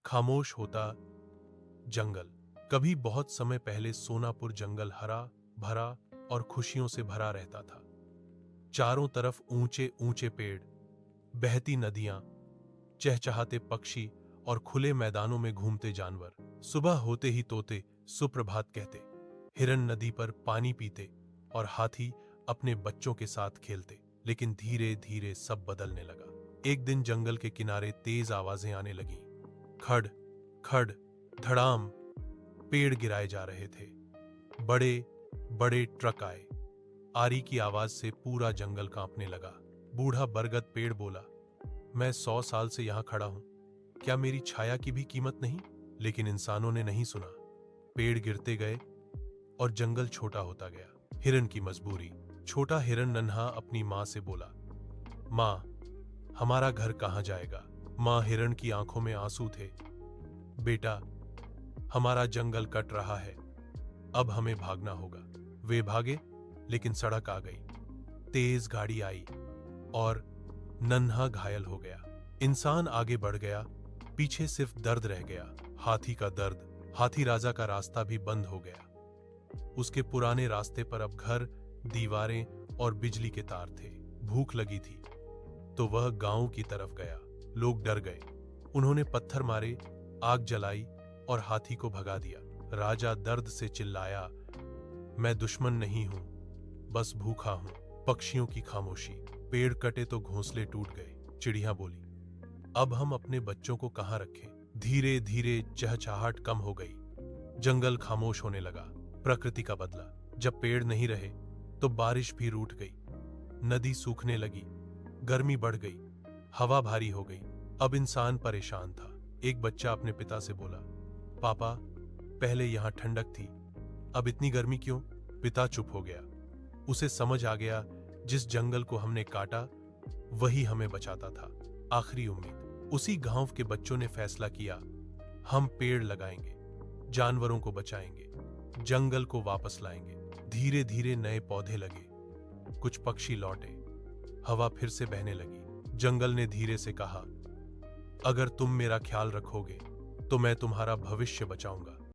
खामोश होता जंगल। कभी बहुत समय पहले सोनापुर जंगल हरा भरा और खुशियों से भरा रहता था। चारों तरफ ऊंचे ऊंचे पेड़, बहती नदियां, चहचहाते पक्षी और खुले मैदानों में घूमते जानवर। सुबह होते ही तोते सुप्रभात कहते, हिरन नदी पर पानी पीते और हाथी अपने बच्चों के साथ खेलते। लेकिन धीरे धीरे सब बदलने लगा। एक दिन जंगल के किनारे तेज आवाजें आने लगीं। खड़ खड़ धड़ाम, पेड़ गिराए जा रहे थे। बड़े बड़े ट्रक आए। आरी की आवाज से पूरा जंगल कांपने लगा। बूढ़ा बरगद पेड़ बोला, मैं 100 साल से यहां खड़ा हूं, क्या मेरी छाया की भी कीमत नहीं? लेकिन इंसानों ने नहीं सुना। पेड़ गिरते गए और जंगल छोटा होता गया। हिरन की मजबूरी। छोटा हिरन नन्हा अपनी मां से बोला, मां, हमारा घर कहां जाएगा? मां हिरन की आंखों में आंसू थे। बेटा, हमारा जंगल कट रहा है, अब हमें भागना होगा। वे भागे, लेकिन सड़क आ गई। तेज गाड़ी आई और नन्हा घायल हो गया। इंसान आगे बढ़ गया, पीछे सिर्फ दर्द रह गया। हाथी का दर्द। हाथी राजा का रास्ता भी बंद हो गया। उसके पुराने रास्ते पर अब घर, दीवारें और बिजली के तार थे। भूख लगी थी तो वह गांव की तरफ गया। लोग डर गए। उन्होंने पत्थर मारे, आग जलाई और हाथी को भगा दिया। राजा दर्द से चिल्लाया, मैं दुश्मन नहीं हूं, बस भूखा हूं। पक्षियों की खामोशी। पेड़ कटे तो घोंसले टूट गए। चिड़िया बोली, अब हम अपने बच्चों को कहां रखें? धीरे धीरे चहचहाहट कम हो गई। जंगल खामोश होने लगा। प्रकृति का बदला। जब पेड़ नहीं रहे तो बारिश भी रूठ गई। नदी सूखने लगी। गर्मी बढ़ गई। हवा भारी हो गई। अब इंसान परेशान था। एक बच्चा अपने पिता से बोला, पापा, पहले यहां ठंडक थी, अब इतनी गर्मी क्यों? पिता चुप हो गया। उसे समझ आ गया, जिस जंगल को हमने काटा वही हमें बचाता था। आखिरी उम्मीद। उसी गांव के बच्चों ने फैसला किया, हम पेड़ लगाएंगे, जानवरों को बचाएंगे, जंगल को वापस लाएंगे। धीरे धीरे नए पौधे लगे। कुछ पक्षी लौटे। हवा फिर से बहने लगी। जंगल ने धीरे से कहा, अगर तुम मेरा ख्याल रखोगे तो मैं तुम्हारा भविष्य बचाऊंगा।